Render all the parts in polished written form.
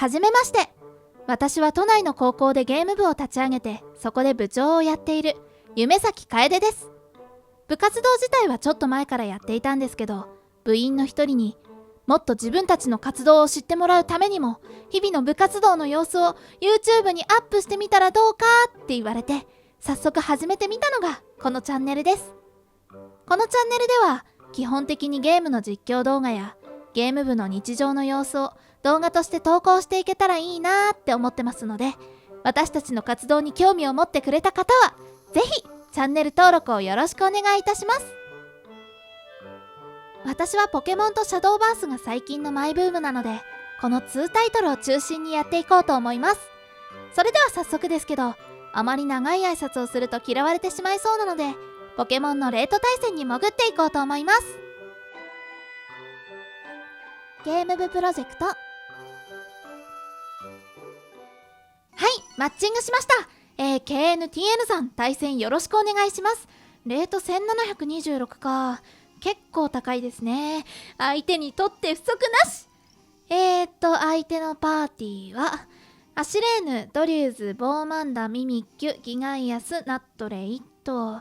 はじめまして。私は都内の高校でゲーム部を立ち上げて、そこで部長をやっている夢咲楓です。部活動自体はちょっと前からやっていたんですけど、部員の一人にもっと自分たちの活動を知ってもらうためにも、日々の部活動の様子を YouTube にアップしてみたらどうかって言われて、早速始めてみたのがこのチャンネルです。このチャンネルでは基本的にゲームの実況動画やゲーム部の日常の様子を動画として投稿していけたらいいなーって思ってますので、私たちの活動に興味を持ってくれた方はぜひチャンネル登録をよろしくお願いいたします。私はポケモンとシャドーバースが最近のマイブームなので、この2タイトルを中心にやっていこうと思います。それでは早速ですけど、あまり長い挨拶をすると嫌われてしまいそうなので、ポケモンのレート対戦に潜っていこうと思います。ゲーム部プロジェクト。はい、マッチングしました。KNTN さん、対戦よろしくお願いします。レート1726か。結構高いですね。相手にとって不足なし。相手のパーティーはアシレーヌ、ドリューズ、ボーマンダ、ミミッキュ、ギガイアス、ナットレイと、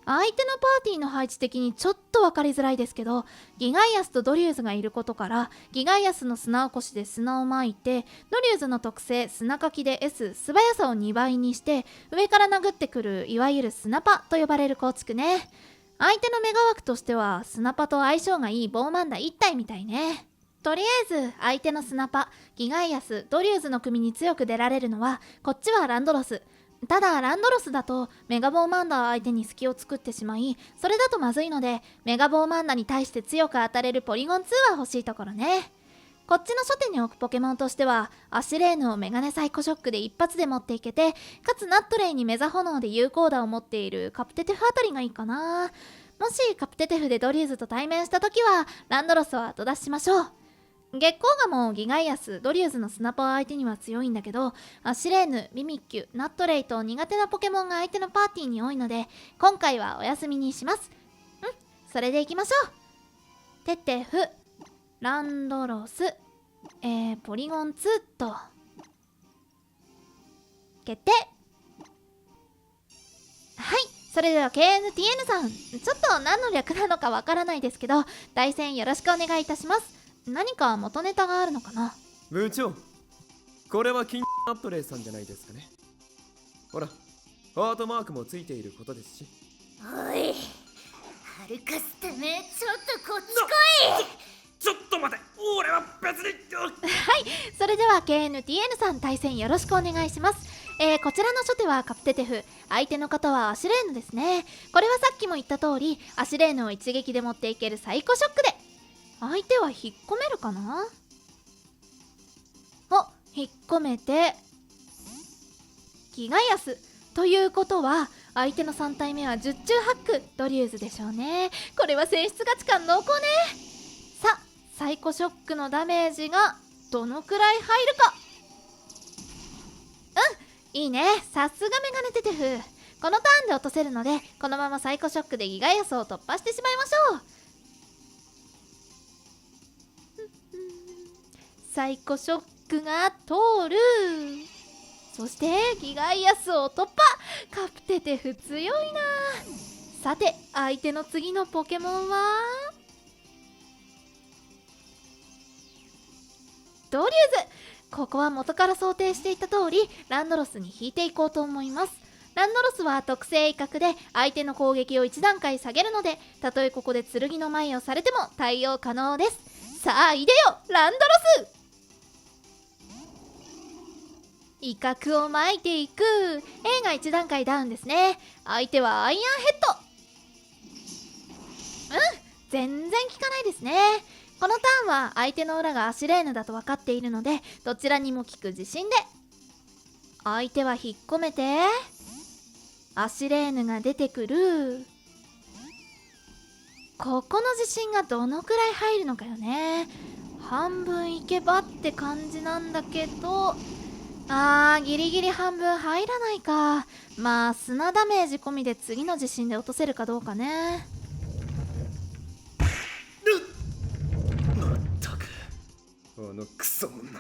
相手のパーティーの配置的にちょっと分かりづらいですけど、ギガイアスとドリューズがいることから、ギガイアスの砂起こしで砂をまいて、ドリューズの特性砂かきで S 素早さを2倍にして、上から殴ってくるいわゆる砂パと呼ばれる構築ね。相手のメガ枠としては砂パと相性がいいボーマンダ1体みたいね。とりあえず相手の砂パ、ギガイアス、ドリューズの組に強く出られるのは、こっちはランドロス。ただランドロスだとメガボーマンダ相手に隙を作ってしまい、それだとまずいので、メガボーマンダに対して強く当たれるポリゴン2は欲しいところね。こっちの初手に置くポケモンとしては、アシレーヌをメガネサイコショックで一発で持っていけて、かつナットレイにメザ炎で有効打を持っているカプテテフあたりがいいかな。もしカプテテフでドリューズと対面した時はランドロスを後出ししましょう。月光河もギガイアス、ドリューズのスナパー相手には強いんだけど、アシレーヌ、ミミッキュ、ナットレイと苦手なポケモンが相手のパーティーに多いので、今回はお休みにします。それでいきましょう。テテフ、ランドロス、ポリゴン2と決定。はい、それでは KNTN さん、ちょっと何の略なのかわからないですけど、対戦よろしくお願いいたします。何か元ネタがあるのかな。部長、これはキンナットレイさんじゃないですかね。ほら、ハートマークもついていることですし。おい、ハルカスてめえ、ちょっとこっち来い。ちょっと待て、俺は別に。はい、それでは KNTN さん、対戦よろしくお願いします。こちらの初手はカプテテフ、相手の方はアシレーヌですね。これはさっきも言った通り、アシレーヌを一撃で持っていけるサイコショックで、相手は引っ込めるかな。引っ込めてギガイアスということは、相手の3体目は十中八九ドリューズでしょうね。これは選出勝ち感濃厚ね。さあ、サイコショックのダメージがどのくらい入るか。いいね、さすがメガネテテフ。このターンで落とせるので、このままサイコショックでギガイアスを突破してしまいましょう。サイコショックが通る。そしてギガイアスを突破。カプテテフ強いな。さて、相手の次のポケモンはドリューズ。ここは元から想定していた通りランドロスに引いていこうと思います。ランドロスは特性威嚇で相手の攻撃を1段階下げるので、たとえここで剣の前をされても対応可能です。さあいでよランドロス。威嚇を巻いていく。 A が1段階ダウンですね。相手はアイアンヘッド。全然効かないですね。このターンは相手の裏がアシレーヌだと分かっているので、どちらにも効く自信で。相手は引っ込めてアシレーヌが出てくる。ここの自信がどのくらい入るのかよね。半分いけばって感じなんだけど、ギリギリ半分入らないか。まあ砂ダメージ込みで次の地震で落とせるかどうかね。まったく、あのクソ女め。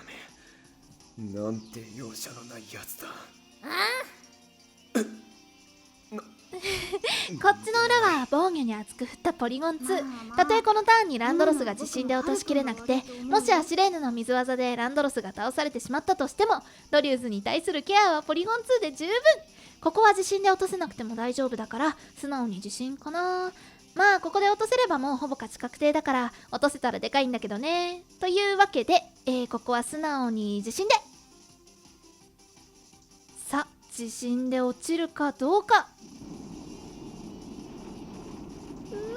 なんて容赦のないやつだ。こっちの裏は防御に厚く振ったポリゴン2。たとえこのターンにランドロスが地震で落としきれなくて、もしアシュレーヌの水技でランドロスが倒されてしまったとしても、ドリューズに対するケアはポリゴン2で十分。ここは地震で落とせなくても大丈夫だから素直に自信かな。まあここで落とせればもうほぼ勝ち確定だから落とせたらでかいんだけどね。というわけで、ここは素直に自信で。さあ地震で落ちるかどうか。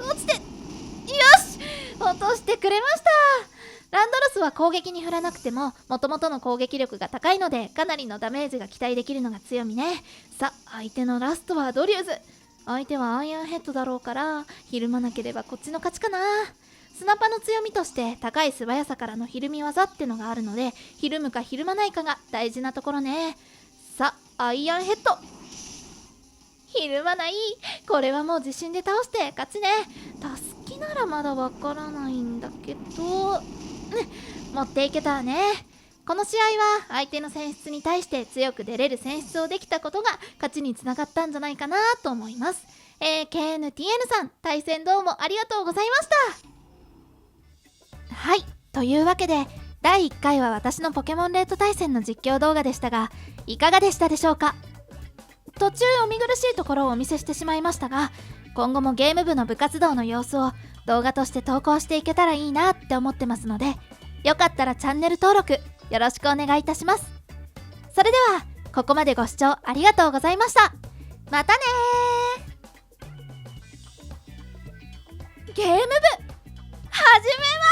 落ちて、よし落としてくれました。ランドロスは攻撃に振らなくても元々の攻撃力が高いのでかなりのダメージが期待できるのが強みね。さあ相手のラストはドリューズ。相手はアイアンヘッドだろうからひるまなければこっちの勝ちかな。スナパの強みとして高い素早さからのひるみ技ってのがあるので、ひるむかひるまないかが大事なところね。さあアイアンヘッド、ひるまない。これはもう自信で倒して勝ちね。たすきならまだわからないんだけど、持っていけたらね。この試合は相手の選出に対して強く出れる選出をできたことが勝ちにつながったんじゃないかなと思います。KNTN さん、対戦どうもありがとうございました。はい、というわけで第1回は私のポケモンレート対戦の実況動画でしたが、いかがでしたでしょうか。途中お見苦しいところをお見せしてしまいましたが、今後もゲーム部の部活動の様子を動画として投稿していけたらいいなって思ってますので、よかったらチャンネル登録よろしくお願いいたします。それではここまでご視聴ありがとうございました。またねー。ゲーム部始めます。